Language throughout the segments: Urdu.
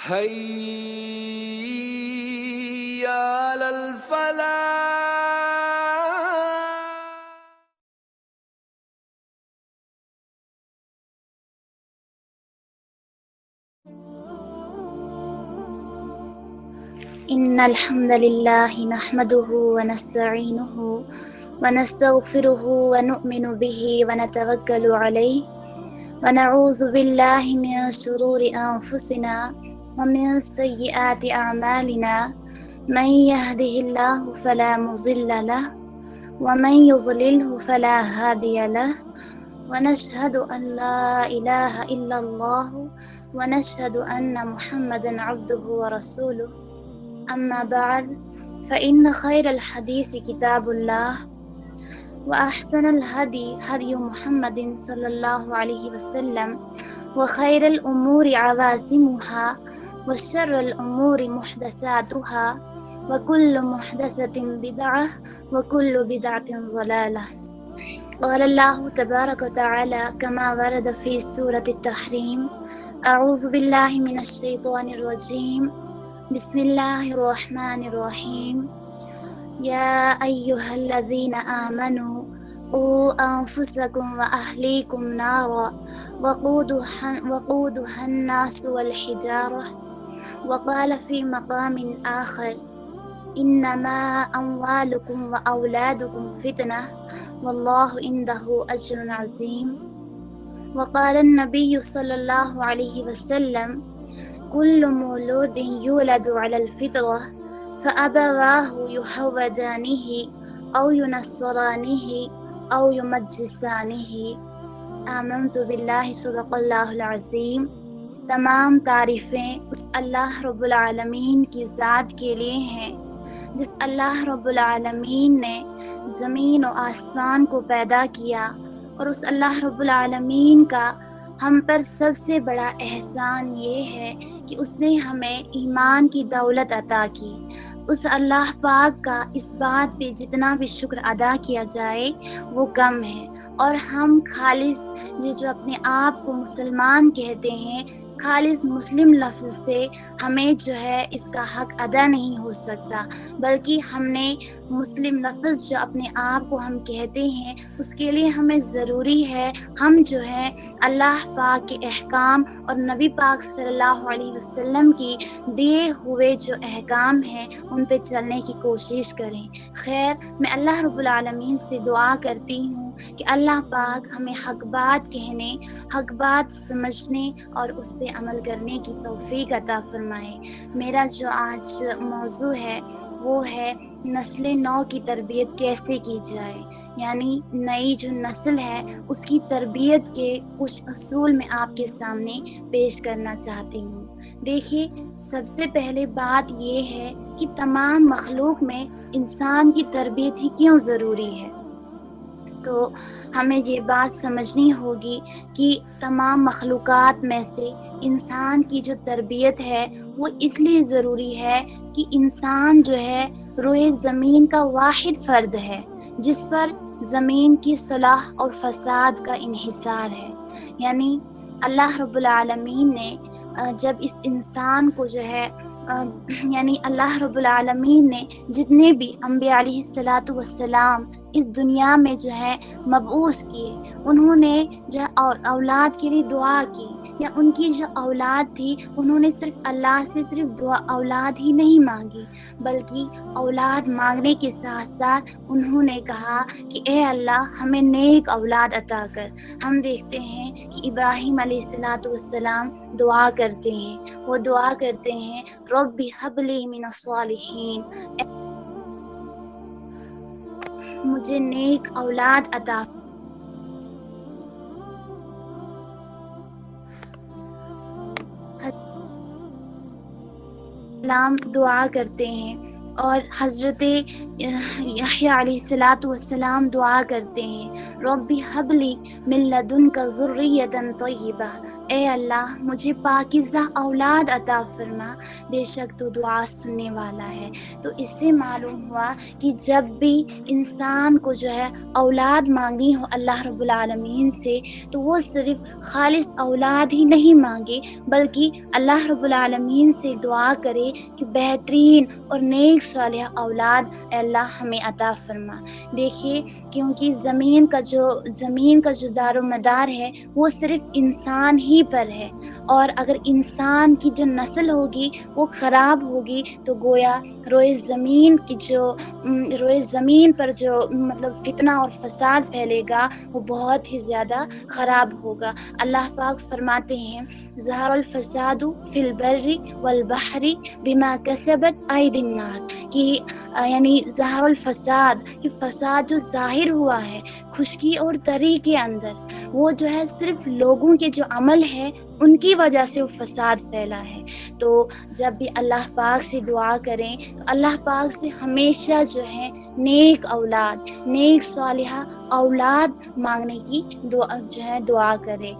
حي على الفلاح. إن الحمد لله نحمده ونستعينه ونستغفره ونؤمن به ونتوكل عليه ونعوذ بالله من شرور أنفسنا ومن سيئات أعمالنا من يهده الله فلا مضل له ومن يضلله فلا هادي له ونشهد أن لا إله إلا الله ونشهد أن محمدا عبده ورسوله. أما بعد فإن خير الحديث كتاب الله وأحسن الهدي هدي محمد صلى الله عليه وسلم وخير الأمور عوازمها وشر الأمور محدثاتها وكل محدثة بدعة وكل بدعة ضلالة. قال الله تبارك وتعالى كما ورد في سورة التحريم: أعوذ بالله من الشيطان الرجيم بسم الله الرحمن الرحيم. يا أيها الذين آمنوا قوا أنفسكم وأهليكم نارا وقودها الناس والحجارة. وقال في مقام آخر: إنما أموالكم وأولادكم فتنة والله عنده أجر عظيم. وقال النبي صلى الله عليه وسلم: كل مولود يولد على الفطرة فأبواه يهودانه أو ينصرانه أو يمجسانه. آمنت بالله صدق اللہ العظیم۔ تمام تعریفیں اس اللہ رب العالمین کی ذات کے لیے ہیں جس اللہ رب العالمین نے زمین و آسمان کو پیدا کیا، اور اس اللہ رب العالمین کا ہم پر سب سے بڑا احسان یہ ہے کہ اس نے ہمیں ایمان کی دولت عطا کی۔ اس اللہ پاک کا اس بات پہ جتنا بھی شکر ادا کیا جائے وہ کم ہے، اور ہم خالص یہ جو اپنے آپ کو مسلمان کہتے ہیں، خالص مسلم لفظ سے ہمیں جو ہے اس کا حق ادا نہیں ہو سکتا، بلکہ ہم نے مسلم لفظ جو اپنے آپ کو ہم کہتے ہیں اس کے لیے ہمیں ضروری ہے ہم جو ہے اللہ پاک کے احکام اور نبی پاک صلی اللہ علیہ وسلم کی دیے ہوئے جو احکام ہیں ان پہ چلنے کی کوشش کریں۔ خیر، میں اللہ رب العالمین سے دعا کرتی ہوں کہ اللہ پاک ہمیں حق بات کہنے، حق بات سمجھنے اور اس پہ عمل کرنے کی توفیق عطا فرمائے۔ میرا جو آج موضوع ہے وہ ہے نسل نو کی تربیت کیسے کی جائے، یعنی نئی جو نسل ہے اس کی تربیت کے کچھ اصول میں آپ کے سامنے پیش کرنا چاہتی ہوں۔ دیکھیے، سب سے پہلے بات یہ ہے کہ تمام مخلوق میں انسان کی تربیت ہی کیوں ضروری ہے۔ تو ہمیں یہ بات سمجھنی ہوگی کہ تمام مخلوقات میں سے انسان کی جو تربیت ہے وہ اس لیے ضروری ہے کہ انسان جو ہے روئے زمین کا واحد فرد ہے جس پر زمین کی صلاح اور فساد کا انحصار ہے۔ یعنی اللہ رب العالمین نے جب اس انسان کو جو ہے یعنی اللہ رب العالمین نے جتنے بھی انبیاء علیہ الصلاۃ والسلام اس دنیا میں جو ہے مبعوث کیے، انہوں نے جو اولاد کے لیے دعا کی، یا ان کی جو اولاد تھی انہوں نے صرف اللہ سے صرف دعا اولاد ہی نہیں مانگی، بلکہ اولاد مانگنے کے ساتھ ساتھ انہوں نے کہا کہ اے اللہ ہمیں نیک اولاد عطا کر۔ ہم دیکھتے ہیں کہ ابراہیم علیہ الصلاۃ والسلام دعا کرتے ہیں، وہ دعا کرتے ہیں رب ہب لی من الصالحین، مجھے نیک اولاد عطا۔ سلام دعا کرتے ہیں اور حضرت یحییٰ علیہ الصلاۃ والسلام دعا کرتے ہیں، ربی حبلی من لدنک ذریۃ طیبہ، اے اللہ مجھے پاکیزہ اولاد عطا فرما، بے شک تو دعا سننے والا ہے۔ تو اس سے معلوم ہوا کہ جب بھی انسان کو جو ہے اولاد مانگنی ہو اللہ رب العالمین سے، تو وہ صرف خالص اولاد ہی نہیں مانگے، بلکہ اللہ رب العالمین سے دعا کرے کہ بہترین اور نیک صالح اولاد اے اللہ ہمیں عطا فرما۔ دیکھیے، کیونکہ زمین کا جو دار و مدار ہے وہ صرف انسان ہی پر ہے، اور اگر انسان کی جو نسل ہوگی وہ خراب ہوگی تو گویا روئے زمین پر جو مطلب فتنہ اور فساد پھیلے گا وہ بہت ہی زیادہ خراب ہوگا۔ اللہ پاک فرماتے ہیں، ظہر الفساد فی البر والبحر بما کسبت ایدی الناس، کہ یعنی ظہر الفساد، کہ فساد جو ظاہر ہوا ہے خشکی اور تری کے اندر، وہ جو ہے صرف لوگوں کے جو عمل ہے ان کی وجہ سے وہ فساد پھیلا ہے۔ تو جب بھی اللہ پاک سے دعا کریں تو اللہ پاک سے ہمیشہ جو ہے نیک اولاد، نیک صالحہ اولاد مانگنے کی دعا کرے۔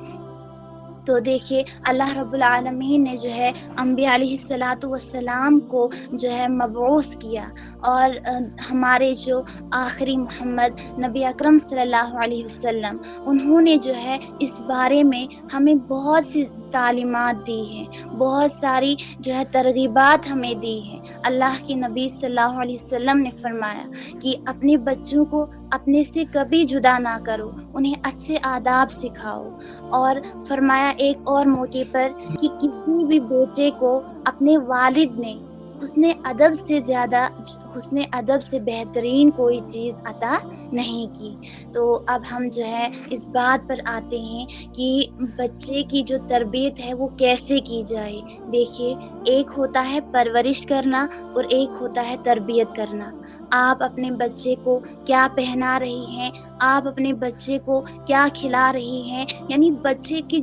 تو دیکھیے، اللہ رب العالمین نے جو ہے انبیاء علیہ الصلاۃ والسلام کو جو ہے مبعوث کیا، اور ہمارے جو آخری محمد نبی اکرم صلی اللہ علیہ وسلم، انہوں نے جو ہے اس بارے میں ہمیں بہت سی تعلیمات دی ہیں، بہت ساری جو ہے ترغیبات ہمیں دی ہیں۔ اللہ کے نبی صلی اللہ علیہ وسلم نے فرمایا کہ اپنے بچوں کو اپنے سے کبھی جدا نہ کرو، انہیں اچھے آداب سکھاؤ، اور فرمایا ایک اور موقع پر کہ کسی بھی بیٹے کو اپنے والد نے حسن ادب سے بہترین کوئی چیز عطا نہیں کی۔ تو اب ہم جو ہے اس بات پر آتے ہیں کہ بچے کی جو تربیت ہے وہ کیسے کی جائے۔ دیکھیے، ایک ہوتا ہے پرورش کرنا اور ایک ہوتا ہے تربیت کرنا۔ آپ اپنے بچے کو کیا پہنا رہی ہیں، آپ اپنے بچے کو کیا کھلا رہی ہیں، یعنی بچے کی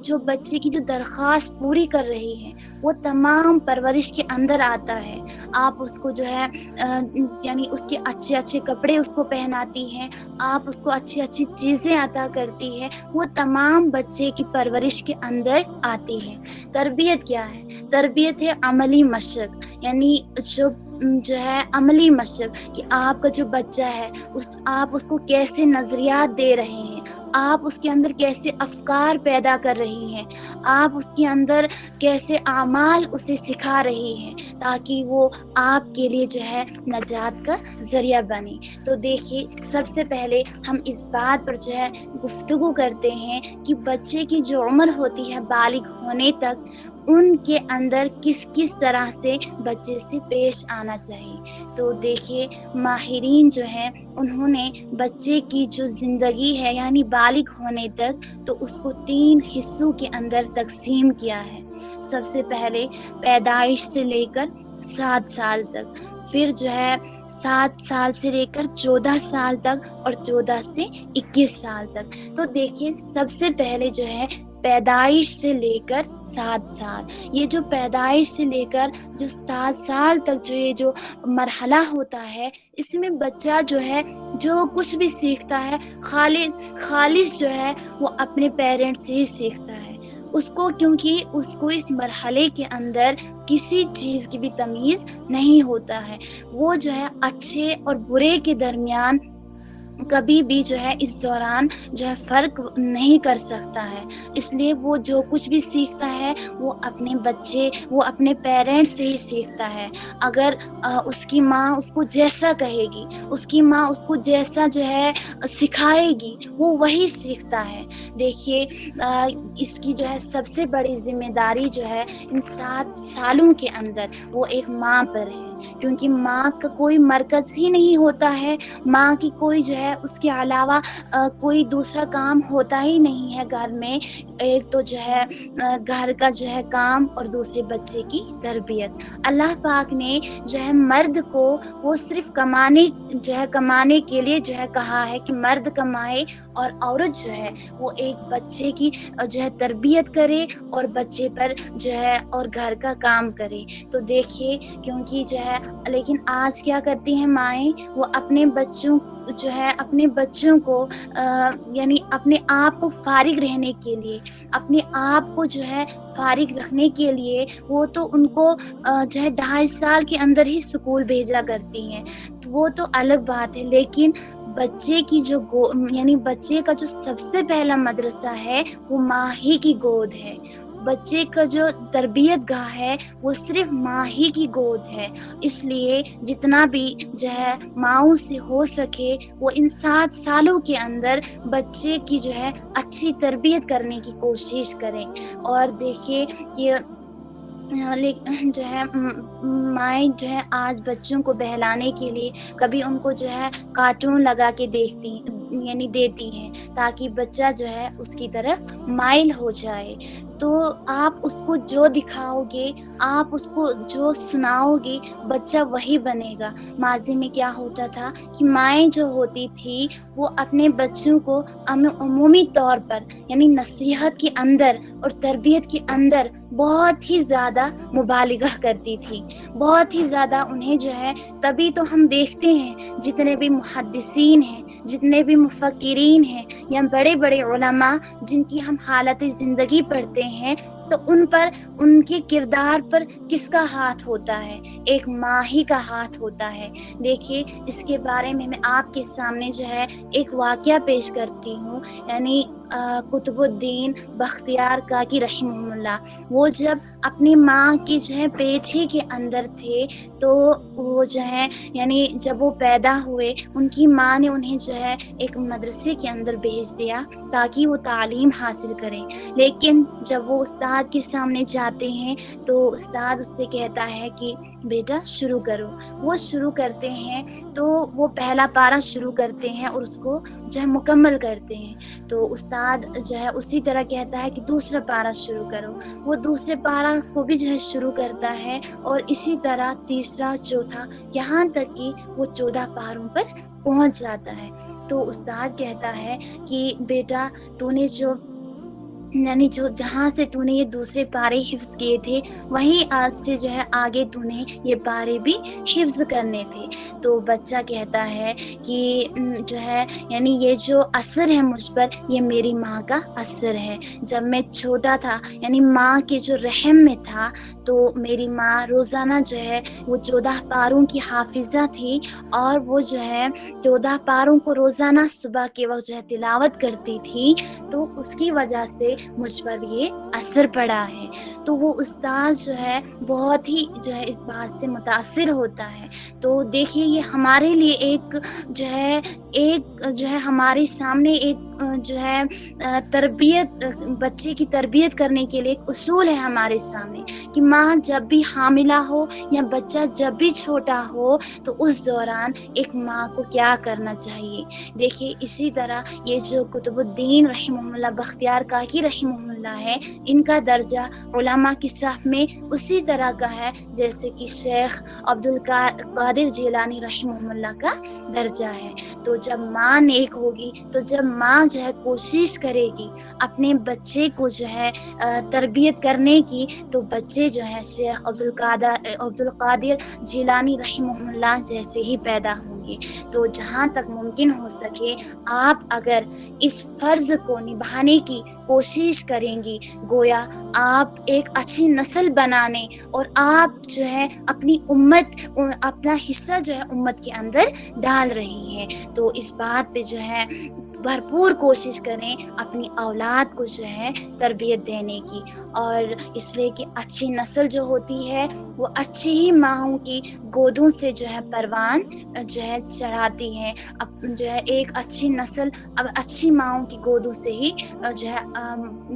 جو بچے کی جو درخواست پوری کر رہی ہیں وہ تمام پرورش کے اندر آتا ہے۔ آپ اس کو جو ہے یعنی اس کے اچھے اچھے کپڑے اس کو پہناتی ہیں، آپ اس کو اچھی اچھی چیزیں عطا کرتی ہے، وہ تمام بچے کی پرورش کے اندر آتی ہے۔ تربیت کیا ہے؟ تربیت ہے عملی مشق، یعنی جو ہے عملی مشق، کہ آپ کا جو بچہ ہے آپ اس کو کیسے نظریات دے رہے ہیں، آپ اس کے اندر کیسے افکار پیدا کر رہی ہیں، آپ اس کے اندر کیسے اعمال اسے سکھا رہی ہیں، تاکہ وہ آپ کے لیے جو ہے نجات کا ذریعہ بنے۔ تو دیکھیے، سب سے پہلے ہم اس بات پر جو ہے گفتگو کرتے ہیں کہ بچے کی جو عمر ہوتی ہے بالغ ہونے تک، ان کے اندر کس طرح سے بچے سے پیش آنا چاہیے۔ تو دیکھیے، ماہرین جو ہیں انہوں نے بچے کی جو زندگی ہے یعنی بالغ ہونے تک، تو اس کو 3 حصوں کے اندر تقسیم کیا ہے۔ سب سے پہلے پیدائش سے لے کر 7 سال تک، پھر جو ہے 7 سال سے لے کر 14 سال تک، اور 14 سے 21 سال تک۔ تو دیکھیے، سب سے پہلے جو ہے پیدائش سے لے کر 7 سال، یہ جو پیدائش سے لے کر جو 7 سال تک جو یہ جو مرحلہ ہوتا ہے، اس میں بچہ جو ہے جو کچھ بھی سیکھتا ہے خالص جو ہے وہ اپنے پیرنٹس سے ہی سیکھتا ہے۔ اس کو کیونکہ اس کو اس مرحلے کے اندر کسی چیز کی بھی تمیز نہیں ہوتا ہے، وہ جو ہے اچھے اور برے کے درمیان کبھی بھی جو ہے اس دوران جو ہے فرق نہیں کر سکتا ہے۔ اس لیے وہ جو کچھ بھی سیکھتا ہے وہ اپنے پیرنٹس سے ہی سیکھتا ہے۔ اگر اس کی ماں اس کو جیسا کہے گی، اس کی ماں اس کو جیسا جو ہے سکھائے گی، وہ وہی سیکھتا ہے۔ دیکھیے، اس کی جو ہے سب سے بڑی ذمہ داری جو ہے ان 7 سالوں کے اندر وہ ایک ماں پر ہے، کیونکہ ماں کا کوئی مرکز ہی نہیں ہوتا ہے، ماں کی کوئی جو ہے ہے اس کے علاوہ کوئی دوسرا کام ہوتا ہی نہیں ہے گھر میں. ایک تو جو ہے گھر کا جو ہے کام اور دوسرے بچے کی تربیت. اللہ پاک نے جو ہے مرد کو وہ صرف کمانے کے لیے جو ہے کہا ہے کہ مرد کمائے اور عورت جو ہے وہ ایک بچے کی جو ہے تربیت کرے اور بچے پر جو ہے اور گھر کا کام کرے. تو دیکھیے کیونکہ جو ہے لیکن آج کیا کرتی ہیں مائیں, وہ اپنے بچوں کو یعنی اپنے آپ کو فارغ رہنے کے لیے, اپنے آپ کو جو ہے فارغ رکھنے کے لیے وہ تو ان کو جو ہے 2.5 سال کے اندر ہی اسکول بھیجا کرتی ہیں. تو وہ تو الگ بات ہے, لیکن بچے کی یعنی بچے کا جو سب سے پہلا مدرسہ ہے وہ ماں ہی کی گود ہے. بچے کا جو تربیت گاہ ہے وہ صرف ماں ہی کی گود ہے. اس لیے جتنا بھی جو ہے ماؤں سے ہو سکے وہ ان 7 سالوں کے اندر بچے کی جو ہے اچھی تربیت کرنے کی کوشش کریں. اور دیکھیے کہ جو ہے مائیں جو ہے آج بچوں کو بہلانے کے لیے کبھی ان کو جو ہے کارٹون لگا کے دیتی ہیں تاکہ بچہ جو ہے اس کی طرف مائل ہو جائے. تو آپ اس کو جو دکھاؤ گے, آپ اس کو جو سناؤ گے, بچہ وہی بنے گا. ماضی میں کیا ہوتا تھا کہ مائیں جو ہوتی تھی وہ اپنے بچوں کو عمومی طور پر یعنی نصیحت کے اندر اور تربیت کے اندر بہت ہی زیادہ مبالغہ کرتی تھی, بہت ہی زیادہ انہیں جو ہے. تبھی تو ہم دیکھتے ہیں جتنے بھی محدثین ہیں, جتنے بھی مفکرین ہیں یا بڑے بڑے علماء جن کی ہم حالت زندگی پڑھتے ہیں, تو ان کے کردار پر کس کا ہاتھ ہوتا ہے؟ ایک ماں ہی کا ہاتھ ہوتا ہے. دیکھیے اس کے بارے میں آپ کے سامنے جو ہے ایک واقعہ پیش کرتی ہوں. یعنی قطب الدین بختیار کاکی رحمہ اللہ, وہ جب اپنی ماں کی جو ہے پیٹ ہی کے اندر تھے تو وہ جو ہے یعنی جب وہ پیدا ہوئے ان کی ماں نے انہیں جو ہے ایک مدرسے کے اندر بھیج دیا تاکہ وہ تعلیم حاصل کریں. لیکن جب وہ استاد کے سامنے جاتے ہیں تو استاد اس سے کہتا ہے کہ بیٹا شروع کرو. وہ شروع کرتے ہیں تو وہ پہلا پارہ شروع کرتے ہیں اور اس کو جو ہے مکمل کرتے ہیں. تو استاد جو ہے اسی طرح کہتا ہے کہ دوسرا پارہ شروع کرو. وہ دوسرے پارہ کو بھی جو ہے شروع کرتا ہے اور اسی طرح تیسرا, چوتھا, یہاں تک کہ وہ 14 پاروں پر پہنچ جاتا ہے. تو استاد کہتا ہے کہ بیٹا تو نے جہاں سے تو نے یہ دوسرے پارے حفظ کیے تھے وہیں آج سے جو ہے آگے تو نے یہ پارے بھی حفظ کرنے تھے. تو بچہ کہتا ہے کہ جو ہے یعنی یہ جو اثر ہے مجھ پر یہ میری ماں کا اثر ہے. جب میں چھوٹا تھا یعنی ماں کے جو رحم میں تھا تو میری ماں روزانہ جو ہے وہ 14 پاروں کی حافظہ تھی اور وہ جو ہے 14 پاروں کو روزانہ صبح کے وقت جو ہے تلاوت کرتی تھی. تو اس کی وجہ سے مجھ پر یہ اثر پڑا ہے. تو وہ استاد جو ہے بہت ہی جو ہے اس بات سے متاثر ہوتا ہے. تو دیکھیے یہ ہمارے لیے ایک جو ہے ہمارے سامنے ایک جو ہے بچے کی تربیت کرنے کے لیے ایک اصول ہے ہمارے سامنے کہ ماں جب بھی حاملہ ہو یا بچہ جب بھی چھوٹا ہو تو اس دوران ایک ماں کو کیا کرنا چاہیے. دیکھیے اسی طرح یہ جو قطب الدین رحمہ اللہ بختیار کاکی رحمہ اللہ ہے, ان کا درجہ علماء کی صف میں اسی طرح کا ہے جیسے کہ شیخ عبد القادر جیلانی رحمہ اللہ کا درجہ ہے. تو جب ماں نیک ہوگی, تو جب ماں جو ہے کوشش کرے گی اپنے بچے کو جو ہے تربیت کرنے کی, تو بچے جو ہے شیخ عبد القادر جیلانی رحمہ اللہ جیسے ہی پیدا ہوں گے. تو جہاں تک ممکن ہو سکے آپ اگر اس فرض کو نبھانے کی کوشش کریں گی, گویا آپ ایک اچھی نسل بنانے اور آپ جو ہے اپنا حصہ جو ہے امت کے اندر ڈال رہی ہیں. تو اس بات پہ جو ہے بھرپور کوشش کریں اپنی اولاد کو جو ہے تربیت دینے کی. اور اس لیے کہ اچھی نسل جو ہوتی ہے وہ اچھی ہی ماؤں کی گودوں سے جو ہے پروان جو ہے چڑھاتی ہے. جو ہے ایک اچھی نسل اب اچھی ماؤں کی گودوں سے ہی جو ہے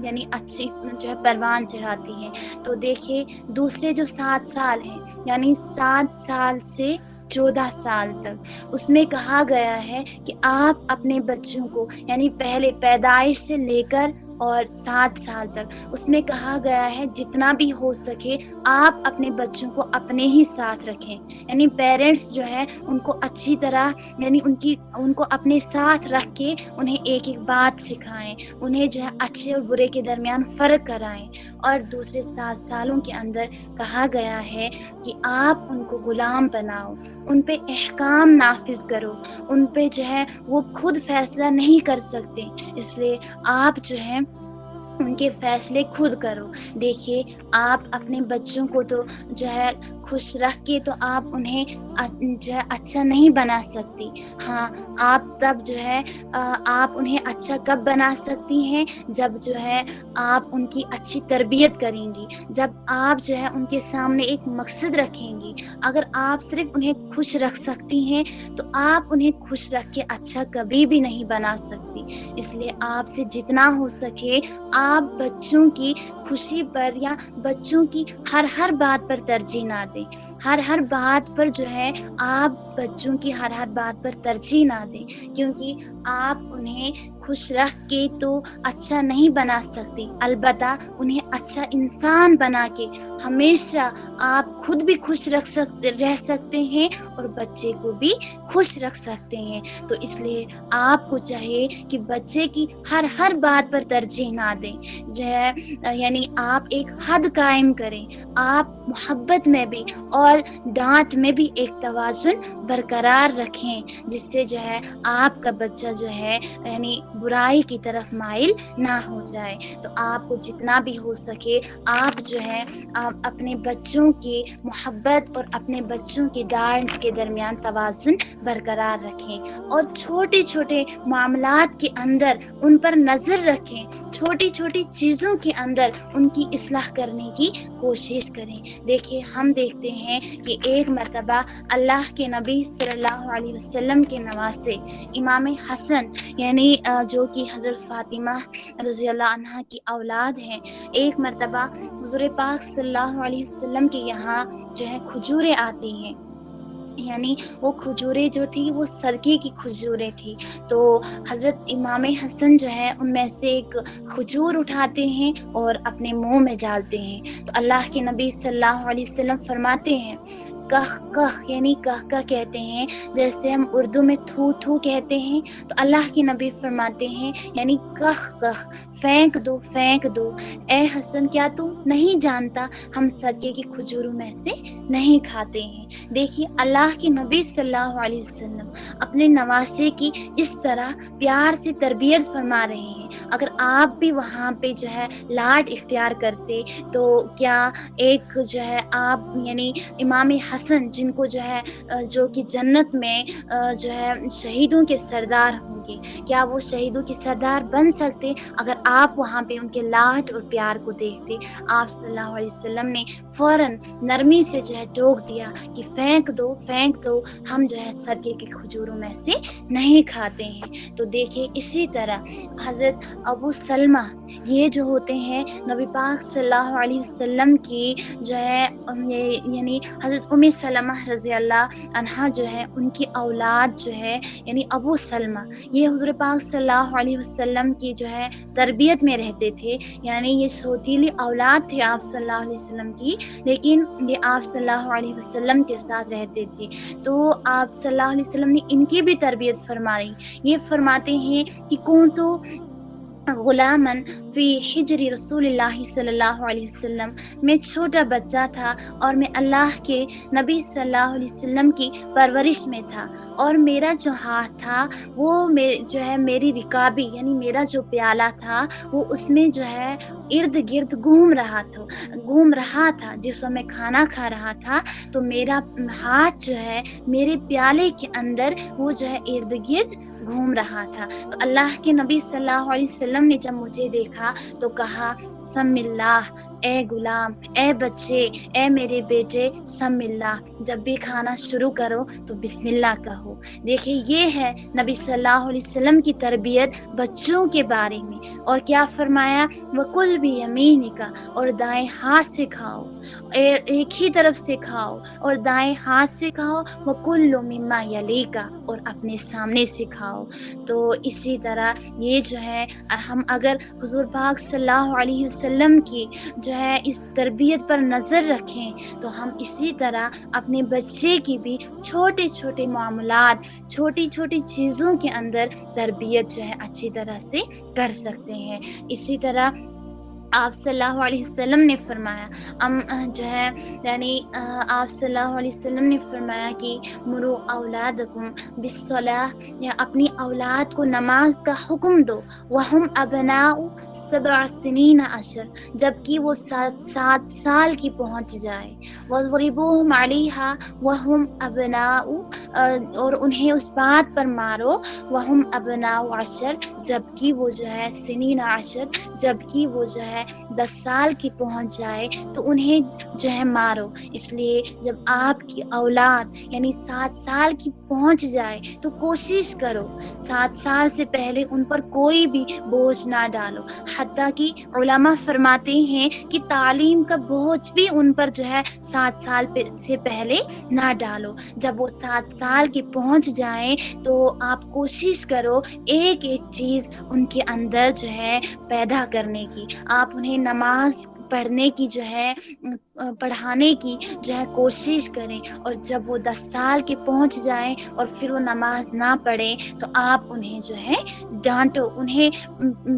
یعنی اچھی جو ہے پروان چڑھاتی ہے. تو دیکھیے دوسرے جو 7 سال ہیں یعنی 7 سال سے 14 سال تک۔ اس میں کہا گیا ہے کہ آپ اپنے بچوں کو یعنی پہلے پیدائش سے لے کر اور 7 سال تک اس میں کہا گیا ہے جتنا بھی ہو سکے آپ اپنے بچوں کو اپنے ہی ساتھ رکھیں، یعنی پیرنٹس جو ہے ان کو اچھی طرح یعنی ان کو اپنے ساتھ رکھ کے انہیں ایک ایک بات سکھائیں، انہیں جو ہے اچھے اور برے کے درمیان فرق کرائیں۔ اور دوسرے 7 سالوں کے اندر کہا گیا ہے کہ آپ ان کو غلام بناؤ، ان پہ احکام نافذ کرو، ان پہ جو ہے وہ خود فیصلہ نہیں کر سکتے، اس لیے آپ جو ہے ان کے فیصلے خود کرو۔ دیکھیے آپ اپنے بچوں کو تو جو ہے خوش رکھ کے تو آپ انہیں جو ہے اچھا نہیں بنا سکتی، ہاں آپ تب جو ہے آپ انہیں اچھا کب بنا سکتی ہیں جب جو ہے آپ ان کی اچھی تربیت کریں گی، جب آپ جو ہے ان کے سامنے ایک مقصد رکھیں گی۔ اگر آپ صرف انہیں خوش رکھ سکتی ہیں تو آپ انہیں خوش رکھ کے اچھا کبھی بھی نہیں بنا سکتی، اس لیے آپ سے جتنا ہو سکے آپ بچوں کی خوشی پر یا بچوں کی ہر بات پر ترجیح نہ دیں، ہر بات پر جو ہے آپ بچوں کی ہر بات پر ترجیح نہ دیں، کیونکہ آپ انہیں خوش رکھ کے تو اچھا نہیں بنا سکتی، البتہ انہیں اچھا انسان بنا کے ہمیشہ آپ خود بھی خوش رہ سکتے ہیں اور بچے کو بھی خوش رکھ سکتے ہیں۔ تو اس لیے آپ کو چاہیے کہ بچے کی ہر بات پر ترجیح نہ دیں، جو ہے یعنی آپ ایک حد قائم کریں، آپ محبت میں بھی اور ڈانٹ میں بھی ایک توازن برقرار رکھیں، جس سے جو ہے آپ کا بچہ جو ہے یعنی برائی کی طرف مائل نہ ہو جائے۔ تو آپ کو جتنا بھی ہو سکے آپ جو ہے اپنے بچوں کی محبت اور اپنے بچوں کی ڈانٹ کے درمیان توازن برقرار رکھیں، اور چھوٹے چھوٹے معاملات کے اندر ان پر نظر رکھیں، چھوٹی چھوٹی چیزوں کے اندر ان کی اصلاح کرنے کی کوشش کریں۔ دیکھیے ہم دیکھتے ہیں کہ ایک مرتبہ اللہ کے نبی صلی اللہ علیہ وسلم کے نواسے امام حسن یعنی جو کہ حضرت فاطمہ رضی اللہ عنہا کی اولاد ہیں، ایک مرتبہ حضور پاک صلی اللہ علیہ وسلم کے یہاں جو ہے کھجوریں آتی ہیں، یعنی وہ کھجوریں جو تھی وہ سرکے کی کھجوریں تھی، تو حضرت امام حسن جو ہے ان میں سے ایک کھجور اٹھاتے ہیں اور اپنے منہ میں ڈالتے ہیں، تو اللہ کے نبی صلی اللہ علیہ وسلم فرماتے ہیں کخ کخ یعنی کہہ کہتے ہیں، جیسے ہم اردو میں تھو تھو کہتے ہیں، تو اللہ کے نبی فرماتے ہیں یعنی کخ کخ، پھینک دو پھینک دو، اے حسن کیا تو نہیں جانتا ہم سرکے کی کھجوروں میں سے نہیں کھاتے ہیں۔ دیکھیے اللہ کے نبی صلی اللہ علیہ وسلم اپنے نواسے کی اس طرح پیار سے تربیت فرما رہے ہیں، اگر آپ بھی وہاں پہ جو ہے لاڈ اختیار کرتے تو کیا ایک جو ہے آپ یعنی امام حسن جن کو جو ہے جو کہ جنت میں جو ہے شہیدوں کے سردار ہوں گے، کیا وہ شہیدوں کے سردار بن سکتے اگر آپ وہاں پہ ان کے لاڈ اور پیار کو دیکھتے؟ آپ صلی اللہ علیہ وسلم نے فوراً نرمی سے جو ہے ٹوک دیا کہ پھینک دو پھینک دو، ہم جو ہے سرکے کے کھجوروں میں سے نہیں کھاتے ہیں۔ تو دیکھیں اسی طرح حضرت ابو سلمہ یہ جو ہوتے ہیں نبی پاک صلی اللہ علیہ وسلم کی جو ہے یعنی حضرت ام سلمہ رضی اللہ عنہا جو ہے ان کی اولاد جو ہے یعنی ابو سلمہ، یہ حضور پاک صلی اللہ علیہ وسلم کی جو ہے تربیت میں رہتے تھے، یعنی یہ سوتیلی اولاد تھے آپ صلی اللہ علیہ وسلم کی، لیکن یہ آپ صلی اللہ علیہ وسلم کے ساتھ رہتے تھے، تو آپ صلی اللہ علیہ وسلم نے ان کی بھی تربیت فرمائی۔ یہ فرماتے ہیں کہ کون تو غلامن فی حجر رسول اللہ صلی اللہ علیہ وسلم، میں چھوٹا بچہ تھا اور میں اللہ کے نبی صلی اللہ علیہ وسلم کی پرورش میں تھا، اور میرا جو ہاتھ تھا وہ جو ہے میری رکابی یعنی میرا جو پیالہ تھا وہ اس میں جو ہے ارد گرد گھوم رہا تھا جس میں کھانا کھا رہا تھا، تو میرا ہاتھ جو ہے میرے پیالے کے اندر وہ جو ہے ارد گرد گھوم رہا تھا، تو اللہ کے نبی صلی اللہ علیہ وسلم نے جب مجھے دیکھا تو کہا سم اللہ، اے غلام، اے بچے، اے میرے بیٹے، سم اللہ، جب بھی کھانا شروع کرو تو بسم اللہ کہو، دیکھیں یہ ہے نبی صلی اللہ علیہ وسلم کی تربیت بچوں کے بارے میں. اور کیا فرمایا؟ وَكُلْ بِيَمِينِكَ، اور دائیں ہاتھ سے کھاؤ، ایک ہی طرف سے کھاؤ اور دائیں ہاتھ سے کھاؤ. وَكُلُّ مِمَّا يَلِيكَ، اور اپنے سامنے سے کھاؤ. تو اسی طرح یہ جو ہے ہم اگر حضور پاک صلی اللہ علیہ وسلم کی جو ہے اس تربیت پر نظر رکھیں تو ہم اسی طرح اپنے بچے کی بھی چھوٹے چھوٹے معاملات، چھوٹی چھوٹی چیزوں کے اندر تربیت جو ہے اچھی طرح سے کر سکتے ہیں. اسی طرح آپ صلی اللہ علیہ وسلم نے فرمایا جو ہے یعنی آپ صلی اللہ علیہ وسلم نے فرمایا کہ مرو اولادکم بالصلاۃ، یا اپنی اولاد کو نماز کا حکم دو. وہم ابناء 7 سنین 10، جبکہ وہ 7 سال کی پہنچ جائے. وضربوہم علیہا وہم ابناء، اور انہیں اس بات پر مارو. وہم ابناء 10، جبکہ وہ جو ہے سنین 10، جبکہ وہ جو ہے 10 سال کی پہنچ جائے تو انہیں جو ہے مارو. اس لیے جب آپ کی اولاد یعنی 7 سال کی پہنچ جائے تو کوشش کرو 7 سال سے پہلے ان پر کوئی بھی بوجھ نہ ڈالو. حتیٰ کہ علماء فرماتے ہیں کہ تعلیم کا بوجھ بھی ان پر جو ہے 7 سال سے پہلے نہ ڈالو. جب وہ 7 سال کی پہنچ جائیں تو آپ کوشش کرو ایک ایک چیز ان کے اندر جو ہے پیدا کرنے کی. آپ انہیں نماز پڑھنے کی جو ہے پڑھانے کی جو ہے کوشش کریں. اور جب وہ 10 سال کے پہنچ جائیں اور پھر وہ نماز نہ پڑھیں تو آپ انہیں جو ہے ڈانٹو، انہیں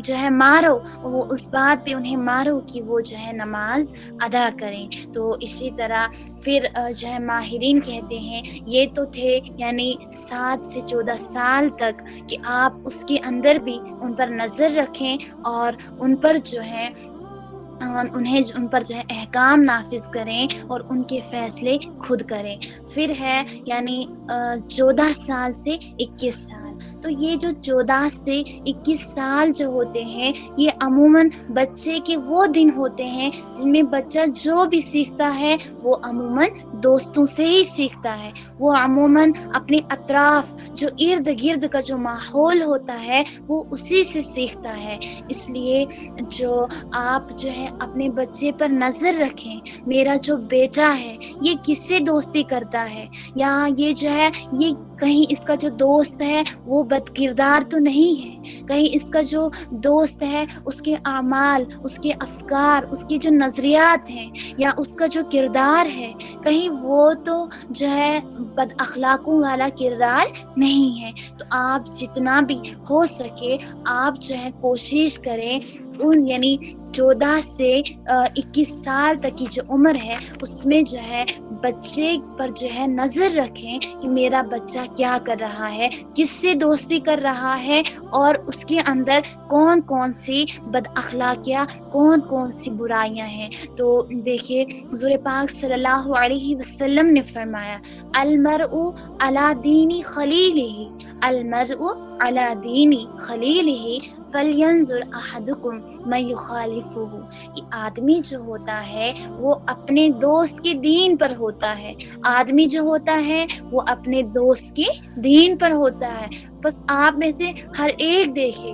جو ہے مارو، وہ اس بات پہ انہیں مارو کہ وہ جو ہے نماز ادا کریں. تو اسی طرح پھر جو ہے ماہرین کہتے ہیں یہ تو تھے یعنی 7 سے 14 سال تک کہ آپ اس کے اندر بھی ان پر نظر رکھیں اور ان پر جو ہے ان پر جو ہے احکام نافذ کریں اور ان کے فیصلے خود کریں. پھر ہے یعنی 14 سال سے 21 سال. تو یہ جو 14 سے 21 سال جو ہوتے ہیں یہ عموماً بچے کے وہ دن ہوتے ہیں جن میں بچہ جو بھی سیکھتا ہے وہ عموماً دوستوں سے ہی سیکھتا ہے. وہ عموماً اپنے اطراف جو ارد گرد کا جو ماحول ہوتا ہے وہ اسی سے سیکھتا ہے. اس لیے جو آپ جو ہے اپنے بچے پر نظر رکھیں، میرا جو بیٹا ہے یہ کس سے دوستی کرتا ہے، یا یہ جو ہے یہ کہیں اس کا جو دوست ہے وہ بد کردار تو نہیں ہے، کہیں اس کا جو دوست ہے اس کے اعمال، اس کے افکار، اس کے جو نظریات ہیں یا اس کا جو کردار ہے کہیں وہ تو جو ہے بد اخلاقوں والا کردار نہیں ہے. تو آپ جتنا بھی ہو سکے آپ جو ہے کوشش کریں ان یعنی 14 سے 21 سال تک کی جو عمر ہے اس میں جو ہے بچے پر جو ہے نظر رکھیں کہ میرا بچہ کیا کر رہا ہے، کس سے دوستی کر رہا ہے اور اس کے اندر کون کون سی بد اخلاقیاں، کون کون سی برائیاں ہیں. تو دیکھیے حضور پاک صلی اللہ علیہ وسلم نے فرمایا المرء علی دین خلیلہ، المرء علی دین خلیلہ فلینظر احدکم من یخالفہ، کہ آدمی جو ہوتا ہے وہ اپنے دوست کے دین پر ہوتا ہے، آدمی جو ہوتا ہے وہ اپنے دوست کے دین پر ہوتا ہے. بس آپ میں سے ہر ایک دیکھے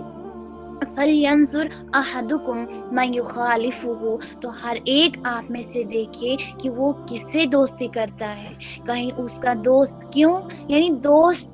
فَلْيَنْظُرْ أَحَدُكُمْ مَنْ يُخَالِفُهُ، تو ہر ایک آپ میں سے دیکھے کہ وہ کس سے دوستی کرتا ہے، کہیں اس کا دوست کیوں یعنی دوست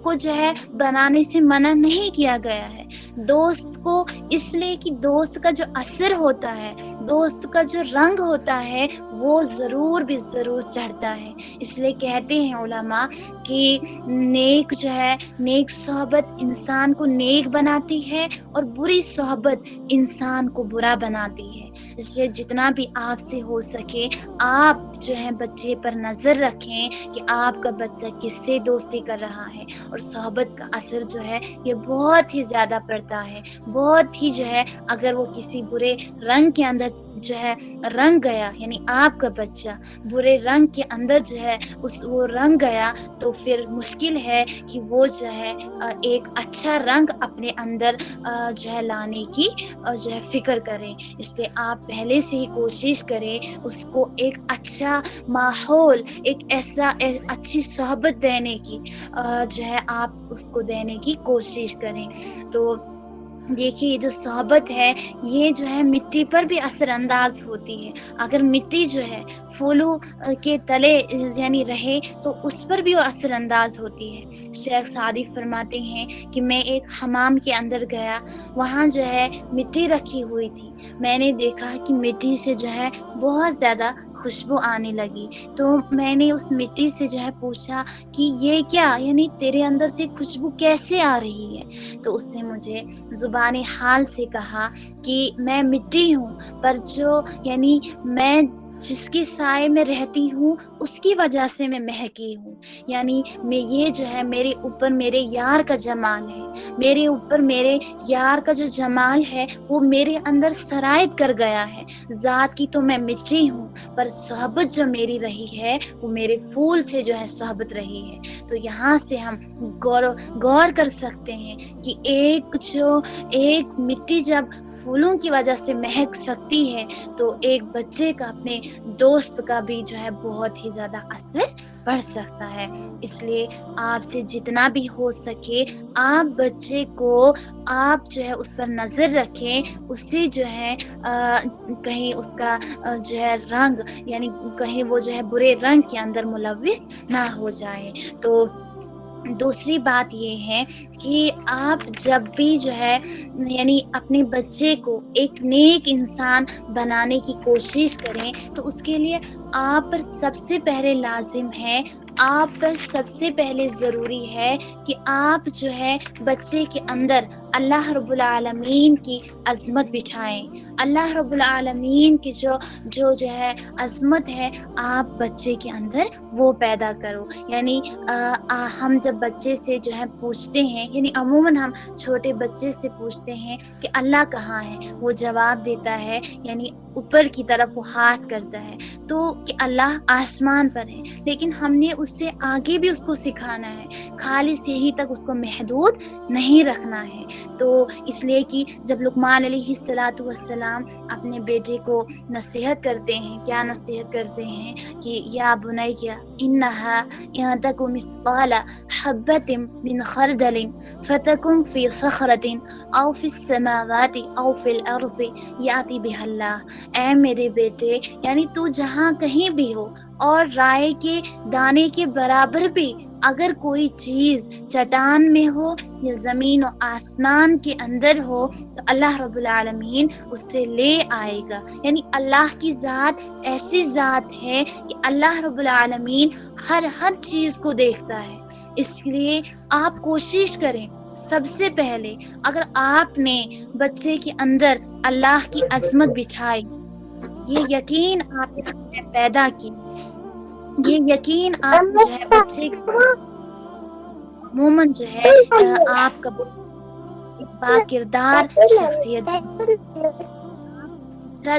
کو جو ہے بنانے سے منع نہیں کیا گیا ہے. دوست کو اس لیے کہ دوست کا جو اثر ہوتا ہے، دوست کا جو رنگ ہوتا ہے وہ ضرور بھی ضرور چڑھتا ہے. اس لیے کہتے ہیں علماء کہ نیک جو ہے نیک صحبت انسان کو نیک بناتی ہے اور بری صحبت انسان کو برا بناتی ہے. اس لیے جتنا بھی آپ سے ہو سکے آپ جو ہے بچے پر نظر رکھیں کہ آپ کا بچہ کس سے دوستی کر رہا ہے. اور صحبت کا اثر جو ہے یہ بہت ہی زیادہ پڑتا ہے، بہت ہی جو ہے اگر وہ کسی برے رنگ کے اندر جو ہے رنگ گیا، یعنی آپ کا بچہ برے رنگ کے اندر جو ہے وہ رنگ گیا، تو پھر مشکل ہے کہ وہ جو ہے ایک اچھا رنگ اپنے اندر جو ہے لانے کی جو ہے فکر کریں۔ اس لیے آپ پہلے سے ہی کوشش کریں اس کو ایک اچھا ماحول، ایک ایسا اچھی صحبت دینے کی جو ہے آپ اس کو دینے کی کوشش کریں۔ تو دیکھیے یہ جو صحبت ہے یہ جو ہے مٹی پر بھی اثر انداز ہوتی ہے۔ اگر مٹی جو ہے پھولوں کے تلے یعنی رہے تو اس پر بھی وہ اثر انداز ہوتی ہے۔ شیخ سعدی فرماتے ہیں کہ میں ایک حمام کے اندر گیا، وہاں جو ہے مٹی رکھی ہوئی تھی، میں نے دیکھا کہ مٹی سے جو ہے بہت زیادہ خوشبو آنے لگی، تو میں نے اس مٹی سے جو ہے پوچھا کہ یہ کیا، یعنی تیرے اندر سے خوشبو کیسے آ رہی ہے؟ تو اس نے مجھے زبان حال سے کہا کہ میں مٹی ہوں، پر جو یعنی میں جس کے سائے میں رہتی ہوں اس کی وجہ سے میں مہکی ہوں، یعنی میں یہ جو ہے میرے اوپر میرے یار کا جمال ہے، میرے اوپر میرے یار کا جو جمال ہے وہ میرے اندر سرایت کر گیا ہے۔ ذات کی تو میں مٹی ہوں، پر صحبت جو میری رہی ہے وہ میرے پھول سے جو ہے صحبت رہی ہے۔ تو یہاں سے ہم غور کر سکتے ہیں کہ ایک مٹی جب پھولوں کی وجہ سے مہک سکتی ہے تو ایک بچے کا اپنے دوست کا بھی جو ہے بہت ہی زیادہ اثر پڑ سکتا ہے۔ اس لیے آپ سے جتنا بھی ہو سکے آپ بچے کو آپ جو ہے اس پر نظر رکھیں، اس سے جو ہے کہیں اس کا جو ہے رنگ یعنی کہیں وہ جو ہے برے رنگ کے اندر ملوث نہ ہو جائے۔ تو دوسری بات یہ ہے کہ آپ جب بھی جو ہے یعنی اپنے بچے کو ایک نیک انسان بنانے کی کوشش کریں تو اس کے لیے آپ پر سب سے پہلے لازم ہے، آپ پر سب سے پہلے ضروری ہے کہ آپ جو ہے بچے کے اندر اللہ رب العالمین کی عظمت بٹھائیں۔ اللہ رب العالمین کی جو ہے عظمت ہے آپ بچے کے اندر وہ پیدا کرو۔ یعنی ہم جب بچے سے جو ہے پوچھتے ہیں، یعنی عموماً ہم چھوٹے بچے سے پوچھتے ہیں کہ اللہ کہاں ہے، وہ جواب دیتا ہے یعنی اوپر کی طرف وہ ہاتھ کرتا ہے تو کہ اللہ آسمان پر ہے، لیکن ہم نے اس سے آگے بھی اس کو سکھانا ہے، خالی یہی تک اس کو محدود نہیں رکھنا ہے۔ تو اس لیے کہ جب لقمان علیہ السلام اپنے بیٹے کو نصیحت کرتے ہیں، کیا نصیحت کرتے ہیں کہ یا بنی انہا ان تک مثقال حبۃ من خردل فتکن فی صخرۃ او فی السماوات او فی الارض یاتی بها اللہ۔ اے میرے بیٹے، یعنی تو جہاں کہیں بھی ہو اور رائے کے دانے کے برابر بھی اگر کوئی چیز چٹان میں ہو یا زمین و آسمان کے اندر ہو تو اللہ رب العالمین اس سے لے آئے گا۔ یعنی اللہ کی ذات ایسی ذات ہے کہ اللہ رب العالمین ہر چیز کو دیکھتا ہے۔ اس لیے آپ کوشش کریں، سب سے پہلے اگر آپ نے بچے کے اندر اللہ کی عظمت بٹھائی، یہ یقین آپ نے پیدا کی، یہ یقین آپ جو ہے بچے عموماً جو ہے آپ کا با کردار شخصیت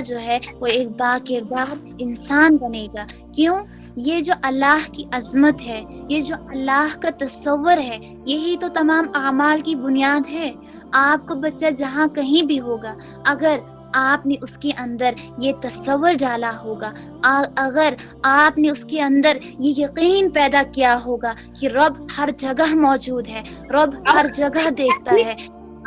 جو ہے وہ ایک با کردار انسان بنے گا۔ کیوں؟ یہ جو اللہ کی عظمت ہے، یہ جو اللہ کا تصور ہے، یہی تو تمام اعمال کی بنیاد ہے۔ آپ کا بچہ جہاں کہیں بھی ہوگا، اگر آپ نے اس کے اندر یہ تصور ڈالا ہوگا، اگر آپ نے اس کے اندر یہ یقین پیدا کیا ہوگا کہ رب ہر جگہ موجود ہے، رب ہر جگہ دیکھتا ہے،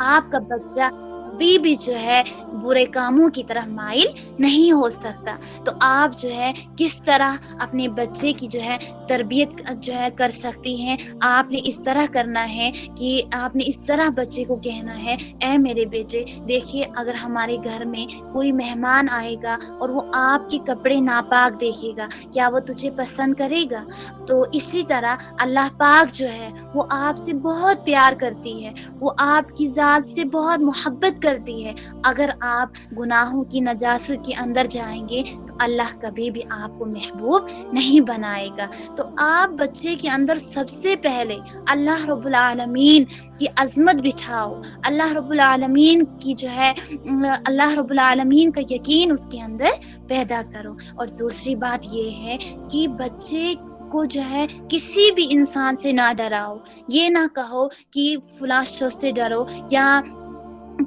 آپ کا بچہ کبھی بھی جو ہے برے کاموں کی طرف مائل نہیں ہو سکتا۔ تو آپ جو ہے کس طرح اپنے بچے کی جو ہے تربیت جو ہے کر سکتی ہیں، آپ نے اس طرح کرنا ہے کہ آپ نے اس طرح بچے کو کہنا ہے، اے میرے بیٹے دیکھیے، اگر ہمارے گھر میں کوئی مہمان آئے گا اور وہ آپ کے کپڑے ناپاک دیکھے گا، کیا وہ تجھے پسند کرے گا؟ تو اسی طرح اللہ پاک جو ہے وہ آپ سے بہت پیار کرتی ہے، وہ آپ کی ذات سے بہت محبت کرتی ہے. اگر آپ گناہوں کی نجاست کے اندر جائیں گے تو اللہ کبھی بھی آپ کو محبوب نہیں بنائے گا. تو آپ بچے کے اندر سب سے پہلے اللہ رب العالمین کی عظمت بٹھاؤ، اللہ رب العالمین کی جو ہے اللہ رب العالمین کا یقین اس کے اندر پیدا کرو. اور دوسری بات یہ ہے کہ بچے کو جو ہے کسی بھی انسان سے نہ ڈراؤ. یہ نہ کہو کہ فلاں شخص سے ڈرو، یا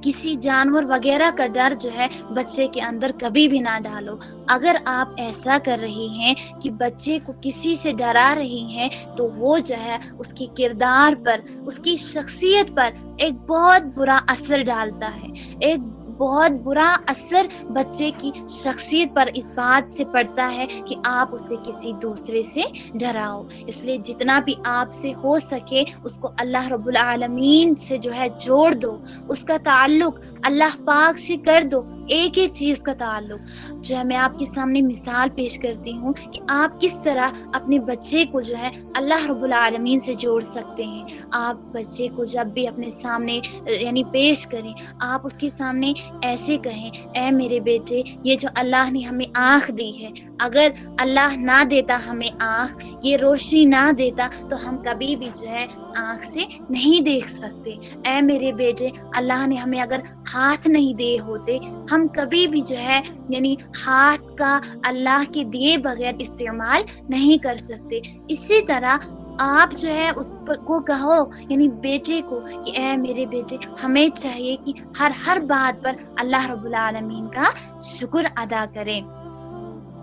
کسی جانور وغیرہ کا ڈر جو ہے بچے کے اندر کبھی بھی نہ ڈالو. اگر آپ ایسا کر رہی ہیں کہ بچے کو کسی سے ڈرا رہی ہیں تو وہ جو ہے اس کی کردار پر، اس کی شخصیت پر ایک بہت برا اثر ڈالتا ہے. ایک بہت برا اثر بچے کی شخصیت پر اس بات سے پڑتا ہے کہ آپ اسے کسی دوسرے سے ڈراؤ. اس لیے جتنا بھی آپ سے ہو سکے اس کو اللہ رب العالمین سے جو ہے جوڑ دو، اس کا تعلق اللہ پاک سے کر دو. ایک ایک چیز کا تعلق جو ہے میں آپ کے سامنے مثال پیش کرتی ہوں کہ آپ کس طرح اپنے بچے کو جو ہے اللہ رب العالمین سے جوڑ سکتے ہیں. آپ بچے کو جب بھی اپنے سامنے یعنی پیش کریں، آپ اس کے سامنے ایسے کہیں، اے میرے بیٹے، یہ جو اللہ نے ہمیں آنکھ دی ہے، اگر اللہ نہ دیتا ہمیں آنکھ، یہ روشنی نہ دیتا تو ہم کبھی بھی جو ہے آنکھ سے نہیں دیکھ سکتے. اے میرے بیٹے، اللہ نے ہمیں اگر ہاتھ نہیں دیے ہوتے، ہم کبھی بھی جو ہے یعنی ہاتھ کا اللہ کے دیے بغیر استعمال نہیں کر سکتے. اسی طرح آپ جو ہے اس کو کہو، یعنی بیٹے کو، کہ اے میرے بیٹے، ہمیں چاہیے کہ ہر بات پر اللہ رب العالمین کا شکر ادا کریں.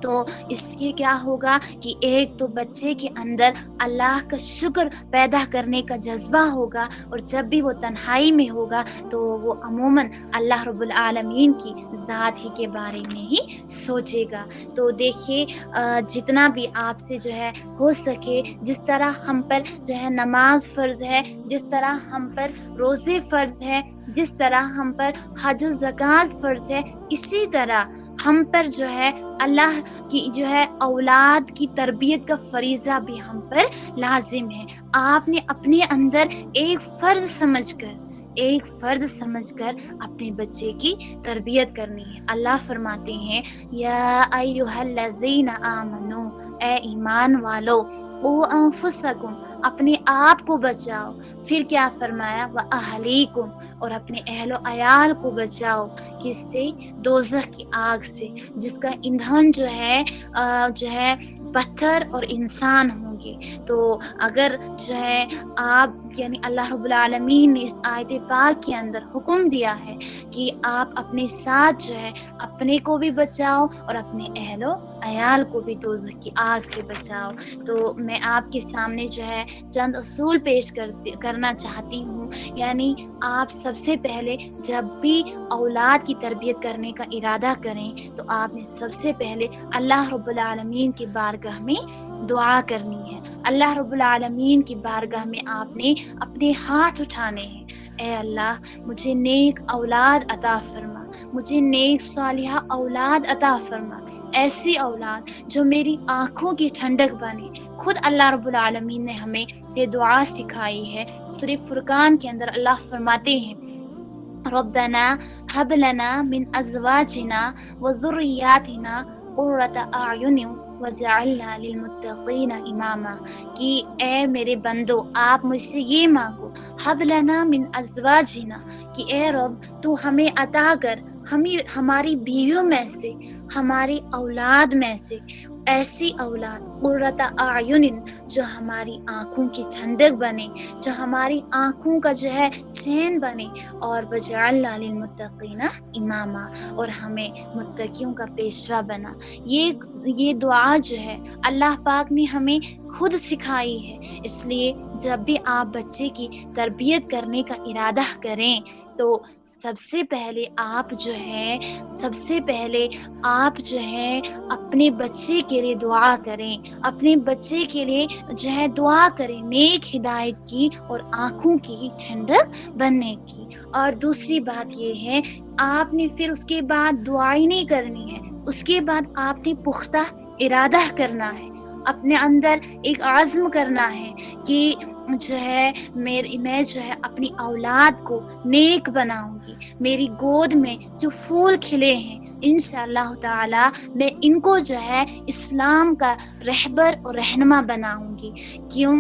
تو اس کے کیا ہوگا کہ ایک تو بچے کے اندر اللہ کا شکر پیدا کرنے کا جذبہ ہوگا، اور جب بھی وہ تنہائی میں ہوگا تو وہ عموماً اللہ رب العالمین کی ذات ہی کے بارے میں ہی سوچے گا. تو دیکھیے جتنا بھی آپ سے جو ہے ہو سکے، جس طرح ہم پر جو ہے نماز فرض ہے، جس طرح ہم پر روزے فرض ہے، جس طرح ہم پر حج و زکوٰۃ فرض ہے، اسی طرح ہم پر جو ہے اللہ کی جو ہے اولاد کی تربیت کا فریضہ بھی ہم پر لازم ہے. آپ نے اپنے اندر ایک فرض سمجھ کر اپنے بچے کی تربیت کرنی ہے. اللہ فرماتے ہیں، یا ایھا الذین آمنو، اے ایمان والو، قوا انفسکم، اپنے آپ کو بچاؤ. پھر کیا فرمایا، واہلیکم، اور اپنے اہل و عیال کو بچاؤ. کس سے؟ دوزخ کی آگ سے، جس کا ایندھن جو ہے پتھر اور انسان ہوں گے. تو اگر جو ہے آپ یعنی اللہ رب العالمین نے اس آیت پاک کے اندر حکم دیا ہے کہ آپ اپنے ساتھ جو ہے اپنے کو بھی بچاؤ اور اپنے اہل و عیال کو بھی دوزخ کی آگ سے بچاؤ. تو میں آپ کے سامنے جو ہے چند اصول پیش کرنا چاہتی ہوں. یعنی آپ سب سے پہلے جب بھی اولاد کی تربیت کرنے کا ارادہ کریں تو آپ نے سب سے پہلے اللہ رب العالمین کی بارگاہ میں دعا کرنی ہے. اللہ رب العالمین کی بارگاہ میں آپ نے اپنے ہاتھ اٹھانے ہیں، اے اللہ مجھے نیک اولاد عطا فرما، مجھے نیک صالحہ اولاد عطا فرما، ایسی اولاد جو میری آنکھوں کی ٹھنڈک بنے. خود اللہ رب العالمین نے ہمیں یہ دعا سکھائی ہے. سورہ فرقان کے اندر اللہ فرماتے ہیں، ربنا هب لنا من ازواجنا وذریاتنا قرۃ اعین وجعلنا للمتقین اماما، کہ اے میرے بندو آپ مجھ سے یہ مانگو، هب لنا من ازواجنا، کہ اے رب تو ہمیں عطا کر، ہماری بیویوں میں سے، ہماری اولاد میں سے ایسی اولاد قرۃ اعین، جو ہماری آنکھوں کی ٹھنڈک بنے، جو ہماری آنکھوں کا جو ہے چین بنے، اور وجعلنا للمتقین اماما، اور ہمیں متقیوں کا پیشوا بنا. یہ دعا جو ہے اللہ پاک نے ہمیں خود سکھائی ہے. اس لیے جب بھی آپ بچے کی تربیت کرنے کا ارادہ کریں تو سب سے پہلے آپ جو ہے اپنے بچے کے لیے دعا کریں، اپنے بچے کے لیے جو ہے دعا کریں نیک ہدایت کی اور آنکھوں کی ٹھنڈک بننے کی. اور دوسری بات یہ ہے، آپ نے پھر اس کے بعد دعائی نہیں کرنی ہے، اس کے بعد آپ نے پختہ ارادہ کرنا ہے. اپنے اندر ایک عزم کرنا ہے کہ جو ہے میں جو ہے اپنی اولاد کو نیک بناؤں گی. میری گود میں جو پھول کھلے ہیں انشاءاللہ تعالی میں ان کو جو ہے اسلام کا رہبر اور رہنما بناؤں گی. کیوں؟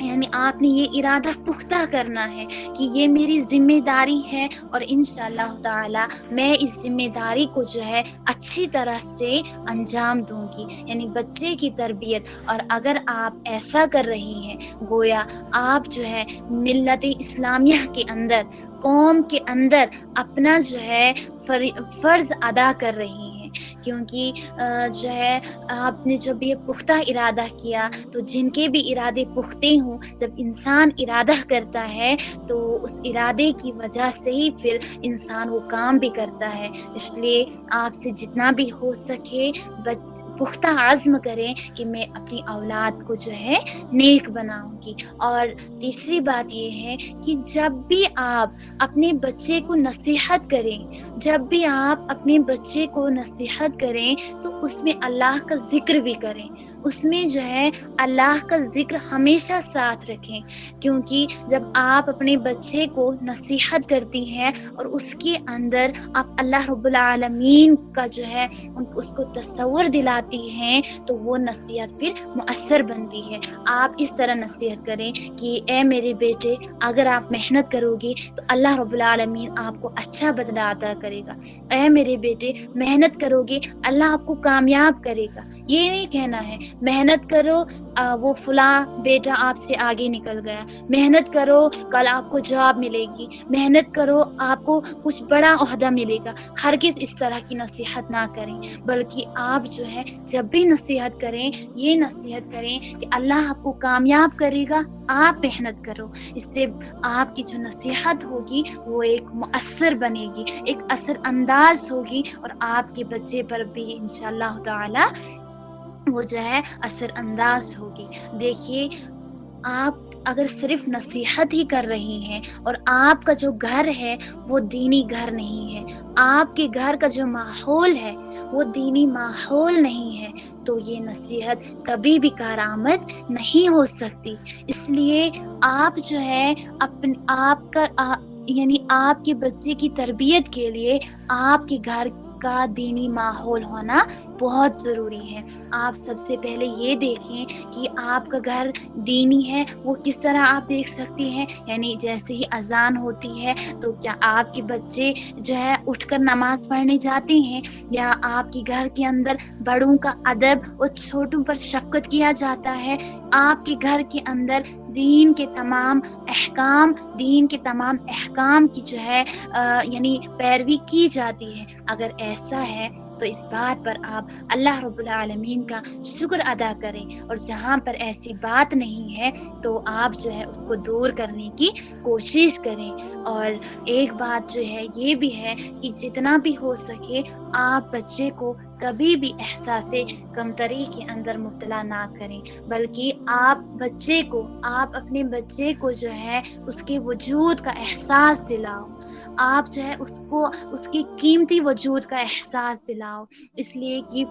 یعنی آپ نے یہ ارادہ پختہ کرنا ہے کہ یہ میری ذمہ داری ہے اور انشاءاللہ تعالی میں اس ذمہ داری کو جو ہے اچھی طرح سے انجام دوں گی. یعنی بچے کی تربیت. اور اگر آپ ایسا کر رہی ہیں گویا آپ جو ہے ملت اسلامیہ کے اندر، قوم کے اندر اپنا جو ہے فرض ادا کر رہی ہیں. کیونکہ جو ہے آپ نے جب یہ پختہ ارادہ کیا تو جن کے بھی ارادے پختے ہوں، جب انسان ارادہ کرتا ہے تو اس ارادے کی وجہ سے ہی پھر انسان وہ کام بھی کرتا ہے. اس لیے آپ سے جتنا بھی ہو سکے پختہ عزم کریں کہ میں اپنی اولاد کو جو ہے نیک بناؤں گی. اور تیسری بات یہ ہے کہ جب بھی آپ اپنے بچے کو نصیحت کریں، جب بھی آپ اپنے بچے کو نصیحت کریں تو اس میں اللہ کا ذکر بھی کریں. اس میں جو ہے اللہ کا ذکر ہمیشہ ساتھ رکھیں. کیونکہ جب آپ اپنے بچے کو نصیحت کرتی ہیں اور اس کے اندر آپ اللہ رب العالمین کا جو ہے اس کو تصور دلاتی ہیں تو وہ نصیحت پھر مؤثر بنتی ہے. آپ اس طرح نصیحت کریں کہ اے میرے بیٹے، اگر آپ محنت کرو گے تو اللہ رب العالمین آپ کو اچھا بدلہ عطا کرے گا. اے میرے بیٹے، محنت کرو گے اللہ آپ کو کامیاب کرے گا. یہ نہیں کہنا ہے محنت کرو وہ فلاں بیٹا آپ سے آگے نکل گیا، محنت کرو کل آپ کو جاب ملے گی، محنت کرو آپ کو کچھ بڑا عہدہ ملے گا. ہرگز اس طرح کی نصیحت نہ کریں، بلکہ آپ جو ہے جب بھی نصیحت کریں یہ نصیحت کریں کہ اللہ آپ کو کامیاب کرے گا، آپ محنت کرو. اس سے آپ کی جو نصیحت ہوگی وہ ایک مؤثر بنے گی، ایک اثر انداز ہوگی اور آپ کے بچے پر بھی انشاءاللہ تعالی وہ جو ہے اثر انداز ہوگی. دیکھیے، آپ اگر صرف نصیحت ہی کر رہی ہیں اور آپ کا جو گھر ہے وہ دینی گھر نہیں ہے، آپ کے گھر کا جو ماحول ہے وہ دینی ماحول نہیں ہے، تو یہ نصیحت کبھی بھی کارآمد نہیں ہو سکتی. اس لیے آپ جو ہے آپ کا یعنی آپ کے بچے کی تربیت کے لیے آپ کے گھر کا دینی ماحول ہونا بہت ضروری ہے. آپ سب سے پہلے یہ دیکھیں کہ آپ کا گھر دینی ہے. وہ کس طرح آپ دیکھ سکتی ہیں؟ یعنی جیسے ہی اذان ہوتی ہے تو کیا آپ کے بچے جو ہے اٹھ کر نماز پڑھنے جاتے ہیں؟ یا آپ کے گھر کے اندر بڑوں کا ادب اور چھوٹوں پر شفقت کیا جاتا ہے؟ آپ کے گھر کے اندر دین کے تمام احکام کی جو ہے یعنی پیروی کی جاتی ہے؟ اگر ایسا ہے تو اس بات پر آپ اللہ رب العالمین کا شکر ادا کریں، اور جہاں پر ایسی بات نہیں ہے تو آپ جو ہے اس کو دور کرنے کی کوشش کریں. اور ایک بات جو ہے یہ بھی ہے کہ جتنا بھی ہو سکے آپ بچے کو کبھی بھی احساس کمتری کے اندر مبتلا نہ کریں، بلکہ آپ اپنے بچے کو جو ہے اس کے وجود کا احساس دلاؤ. آپ جو ہے اس کی قیمتی وجود کا احساس دلاؤ. اس لیے کہ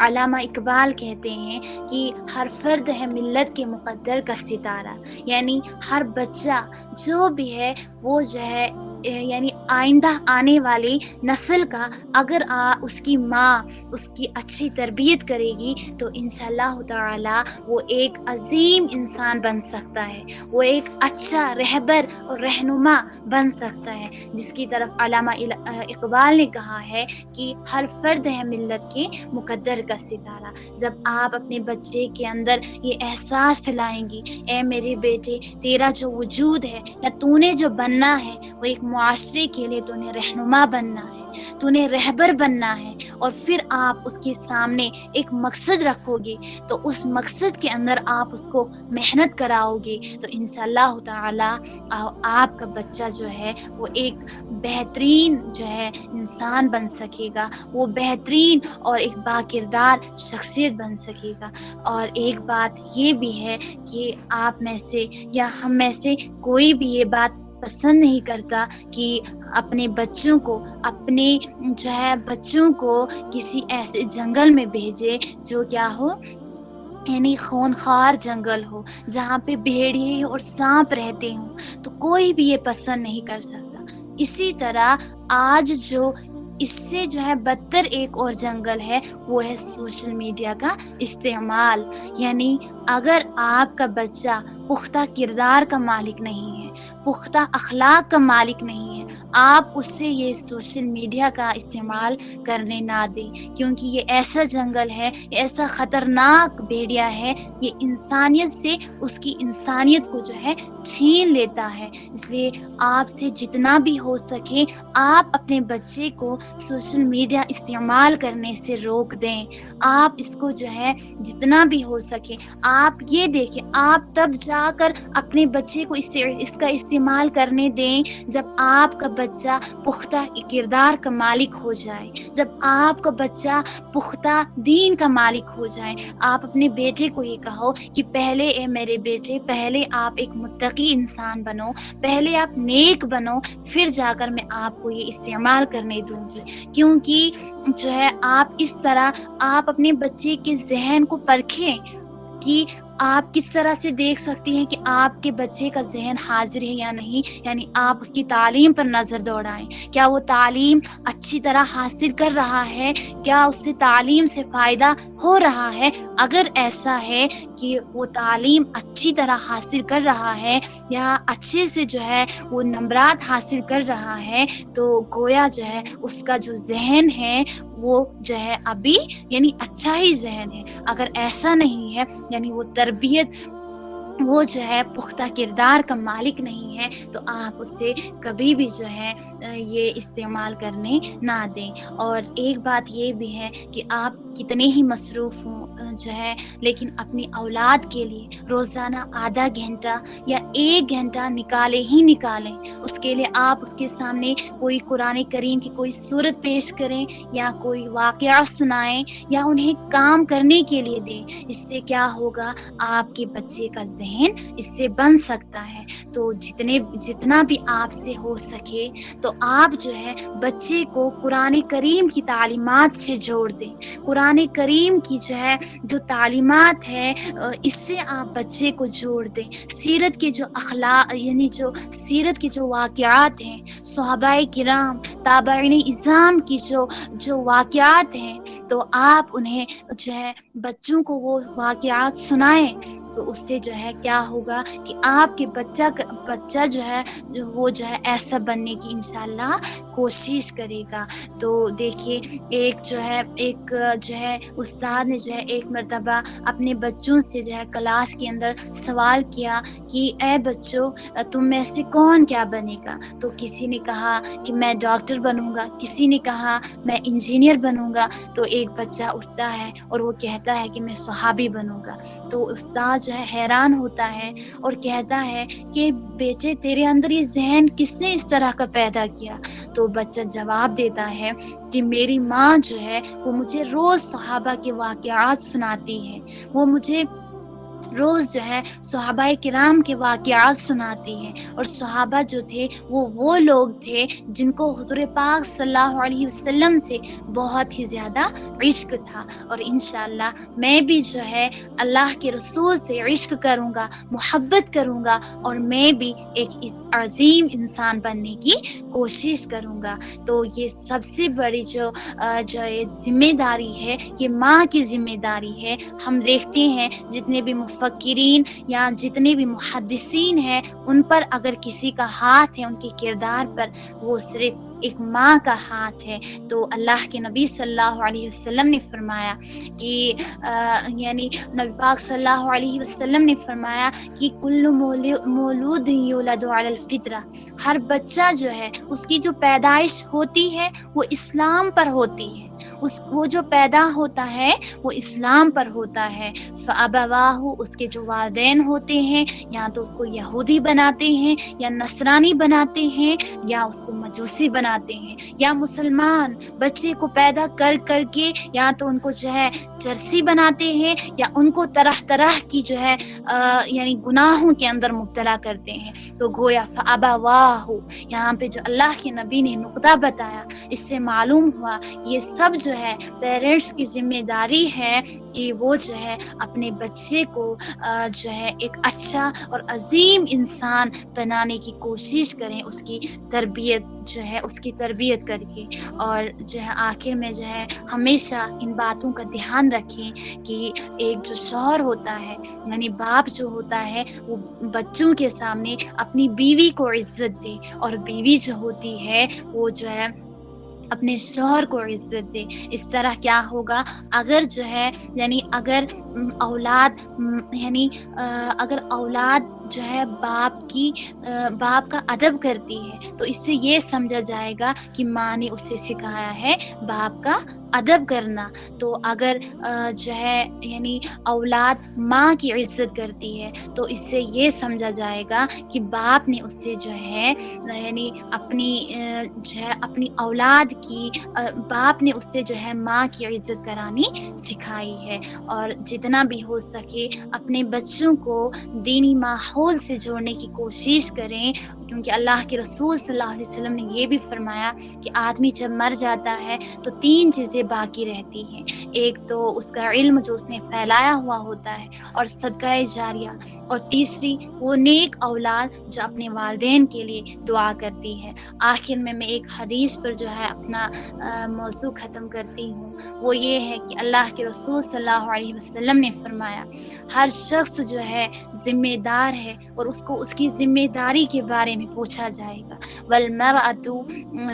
علامہ اقبال کہتے ہیں کہ ہر فرد ہے ملت کے مقدر کا ستارہ. یعنی ہر بچہ جو بھی ہے وہ جو ہے یعنی آئندہ آنے والی نسل کا اگر اس کی ماں اس کی اچھی تربیت کرے گی تو انشاءاللہ تعالی وہ ایک عظیم انسان بن سکتا ہے، وہ ایک اچھا رہبر اور رہنما بن سکتا ہے، جس کی طرف علامہ اقبال نے کہا ہے کہ ہر فرد ہے ملت کے مقدر کا ستارہ. جب آپ اپنے بچے کے اندر یہ احساس دلائیں گی، اے میرے بیٹے، تیرا جو وجود ہے یا تو نے جو بننا ہے وہ ایک معاشرے کے لیے تو نے رہنما بننا ہے، تو نے رہبر بننا ہے، اور پھر آپ اس کے سامنے ایک مقصد رکھو گے تو اس مقصد کے اندر آپ اس کو محنت کراؤ گے تو انشاءاللہ تعالی آپ کا بچہ جو ہے وہ ایک بہترین جو ہے انسان بن سکے گا، وہ بہترین اور ایک باکردار شخصیت بن سکے گا. اور ایک بات یہ بھی ہے کہ آپ میں سے یا ہم میں سے کوئی بھی یہ بات پسند نہیں کرتا کہ اپنے بچوں کو کسی ایسے جنگل میں بھیجے جو کیا ہو، یعنی خونخوار جنگل ہو، جہاں پہ بھیڑیے اور سانپ رہتے ہوں، تو کوئی بھی یہ پسند نہیں کر سکتا۔ اسی طرح آج اس سے بدتر ایک اور جنگل ہے، وہ ہے سوشل میڈیا کا استعمال۔ یعنی اگر آپ کا بچہ پختہ کردار کا مالک نہیں ہے، پختہ اخلاق کا مالک نہیں ہے، آپ اس سے یہ سوشل میڈیا کا استعمال کرنے نہ دیں، کیونکہ یہ ایسا جنگل ہے، یہ ایسا خطرناک بھیڑیا ہے، یہ انسانیت سے اس کی انسانیت کو چھین لیتا ہے۔ اس لیے آپ سے جتنا بھی ہو سکے آپ اپنے بچے کو سوشل میڈیا استعمال کرنے سے روک دیں۔ آپ اس کو جتنا بھی ہو سکے آپ یہ دیکھیں، آپ تب جا کر اپنے بچے کو اس کا استعمال کرنے دیں جب آپ کا بچہ پختہ کردار کا مالک ہو جائے، جب آپ کا بچہ پختہ دین کا مالک ہو جائے۔ آپ اپنے بیٹے کو یہ کہو کہ پہلے اے میرے بیٹے، پہلے آپ ایک متقی انسان بنو، پہلے آپ نیک بنو، پھر جا کر میں آپ کو یہ استعمال کرنے دوں گی۔ کیونکہ آپ اس طرح آپ اپنے بچے کے ذہن کو پرکھیں کہ آپ کس طرح سے دیکھ سکتی ہیں کہ آپ کے بچے کا ذہن حاضر ہے یا نہیں۔ یعنی آپ اس کی تعلیم پر نظر دوڑائیں، کیا وہ تعلیم اچھی طرح حاصل کر رہا ہے، کیا اس سے تعلیم سے فائدہ ہو رہا ہے۔ اگر ایسا ہے کہ وہ تعلیم اچھی طرح حاصل کر رہا ہے یا اچھے سے وہ نمبرات حاصل کر رہا ہے، تو گویا اس کا جو ذہن ہے وہ ابھی یعنی اچھا ہی ذہن ہے۔ اگر ایسا نہیں ہے، یعنی وہ تربیت، وہ پختہ کردار کا مالک نہیں ہے، تو آپ اس سے کبھی بھی یہ استعمال کرنے نہ دیں۔ اور ایک بات یہ بھی ہے کہ آپ کتنے ہی مصروف ہوں لیکن اپنی اولاد کے لیے روزانہ آدھا گھنٹہ یا 1 گھنٹہ نکالیں۔ اس کے لیے آپ اس کے سامنے کوئی قرآن کریم کی کوئی سورت پیش کریں یا کوئی واقعہ سنائیں یا انہیں کام کرنے کے لیے دیں۔ اس سے کیا ہوگا، آپ کے بچے کا ذہن اس سے بن سکتا ہے۔ تو جتنا بھی آپ سے ہو سکے تو آپ بچے کو قرآن کریم کی تعلیمات سے جوڑ دیں۔ قرآن کریم کی جو تعلیمات ہے اس سے آپ بچے کو جوڑ دیں۔ سیرت کے جو اخلاق، یعنی سیرت کے جو واقعات ہیں، صحابہ کرام، تابعین اعظام کی جو واقعات ہیں، تو آپ انہیں بچوں کو وہ واقعات سنائیں۔ تو اس سے کیا ہوگا کہ آپ کے بچہ وہ ایسا بننے کی انشاءاللہ کوشش کرے گا۔ تو دیکھیے ایک استاد نے ایک مرتبہ اپنے بچوں سے کلاس کے اندر سوال کیا کہ اے بچوں، تم میں سے کون کیا بنے گا؟ تو کسی نے کہا کہ میں ڈاکٹر بنوں گا، کسی نے کہا میں انجینئر بنوں گا، تو ایک بچہ اٹھتا ہے اور وہ کہتا ہے کہ میں صحابی بنوں گا۔ تو استاد حیران ہوتا ہے اور کہتا ہے کہ بیٹے تیرے اندر یہ ذہن کس نے اس طرح کا پیدا کیا؟ تو بچہ جواب دیتا ہے کہ میری ماں وہ مجھے روز صحابہ کے واقعات سناتی ہے، وہ مجھے روز صحابہ کرام کے واقعات سناتی ہیں، اور صحابہ جو تھے وہ لوگ تھے جن کو حضور پاک صلی اللہ علیہ وسلم سے بہت ہی زیادہ عشق تھا، اور انشاءاللہ میں بھی اللہ کے رسول سے عشق کروں گا، محبت کروں گا، اور میں بھی ایک عظیم انسان بننے کی کوشش کروں گا۔ تو یہ سب سے بڑی جو ذمہ داری ہے، یہ ماں کی ذمہ داری ہے۔ ہم دیکھتے ہیں جتنے بھی مفکرین یا جتنے بھی محدثین ہیں، ان پر اگر کسی کا ہاتھ ہے ان کے کردار پر، وہ صرف ایک ماں کا ہاتھ ہے۔ تو اللہ کے نبی صلی اللہ علیہ وسلم نے فرمایا کہ یعنی نبی پاک صلی اللہ علیہ وسلم نے فرمایا کہ کل مولود یولد علی الفطرہ، ہر بچہ اس کی جو پیدائش ہوتی ہے وہ اسلام پر ہوتی ہے۔ وہ جو پیدا ہوتا ہے وہ اسلام پر ہوتا ہے، فَأَبَوَاهُ اس کے جو والدین ہوتے ہیں یا تو اس کو یہودی بناتے ہیں یا نصرانی بناتے ہیں یا اس کو مجوسی بناتے ہیں، یا مسلمان بچے کو پیدا کر کر کے یا تو ان کو جو ہے چرسی بناتے ہیں یا ان کو طرح طرح کی جو ہے یعنی گناہوں کے اندر مبتلا کرتے ہیں۔ تو گویا فَأَبَوَاهُ یہاں پہ جو اللہ کے نبی نے نقطہ بتایا، اس سے معلوم ہوا یہ سب جو ہے پیرنٹس کی ذمہ داری ہے کہ وہ جو ہے اپنے بچے کو جو ہے ایک اچھا اور عظیم انسان بنانے کی کوشش کریں، اس کی تربیت جو ہے اس کی تربیت کر کے، اور جو ہے آخر میں جو ہے ہمیشہ ان باتوں کا دھیان رکھیں کہ ایک جو شوہر ہوتا ہے یعنی باپ جو ہوتا ہے وہ بچوں کے سامنے اپنی بیوی کو عزت دے، اور بیوی جو ہوتی ہے وہ جو ہے اپنے شوہر کو عزت دے۔ اس طرح کیا ہوگا اگر جو ہے یعنی اگر اولاد یعنی اگر اولاد جو ہے باپ کا ادب کرتی ہے تو اس سے یہ سمجھا جائے گا کہ ماں نے اسے سکھایا ہے باپ کا ادب کرنا۔ تو اگر جو ہے یعنی اولاد ماں کی عزت کرتی ہے تو اس سے یہ سمجھا جائے گا کہ باپ نے اس سے جو ہے یعنی اپنی اولاد کی باپ نے اس سے جو ہے ماں کی عزت کرانی سکھائی ہے۔ اور جتنا بھی ہو سکے اپنے بچوں کو دینی ماحول سے جوڑنے کی کوشش کریں، کیونکہ اللہ کے رسول صلی اللہ علیہ وسلم نے یہ بھی فرمایا کہ آدمی جب مر جاتا ہے تو 3 چیزیں باقی رہتی ہیں، ایک تو اس کا علم جو اس نے پھیلایا ہوا ہوتا ہے اور صدقہ جاریہ، اور تیسری وہ نیک اولاد جو اپنے والدین کے لیے دعا کرتی ہے۔ آخر میں ایک حدیث پر جو ہے اپنا موضوع ختم کرتی ہوں، وہ یہ ہے کہ اللہ کے رسول صلی اللہ علیہ وسلم نے فرمایا ہر شخص جو ہے ذمہ دار ہے اور اس کو اس کی ذمہ داری کے بارے میں پوچھا جائے گا، والمرأة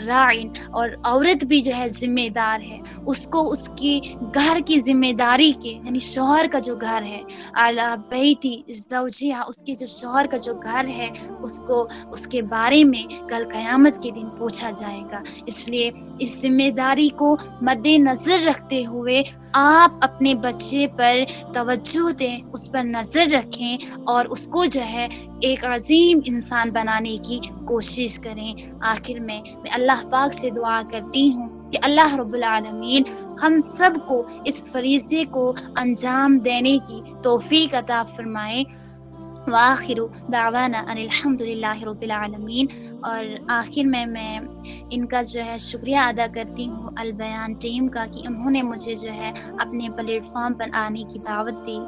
راع، اور عورت بھی جو ہے ذمہ دار ہے، اس کو اس کی گھر کی ذمہ داری کے یعنی شوہر کا جو گھر ہے، علی بیت زوجها، اس کے جو شوہر کا جو گھر ہے اس کو اس کے بارے میں کل قیامت کے دن پوچھا جائے گا۔ اس لیے اس ذمہ داری کو مد نظر رکھتے ہوئے آپ اپنے بچے پر توجہ دیں، اس پر نظر رکھیں اور اس کو جو ہے ایک عظیم انسان بنانے کی کوشش کریں۔ آخر میں اللہ پاک سے دعا کرتی ہوں کہ اللہ رب العالمین ہم سب کو اس فریضے کو انجام دینے کی توفیق عطا فرمائے۔ وآخر دعوانا ان الحمد للہ رب العالمین۔ اور آخر میں ان کا جو ہے شکریہ ادا کرتی ہوں البیان ٹیم کا کہ انہوں نے مجھے جو ہے اپنے پلیٹ فارم پر آنے کی دعوت دی۔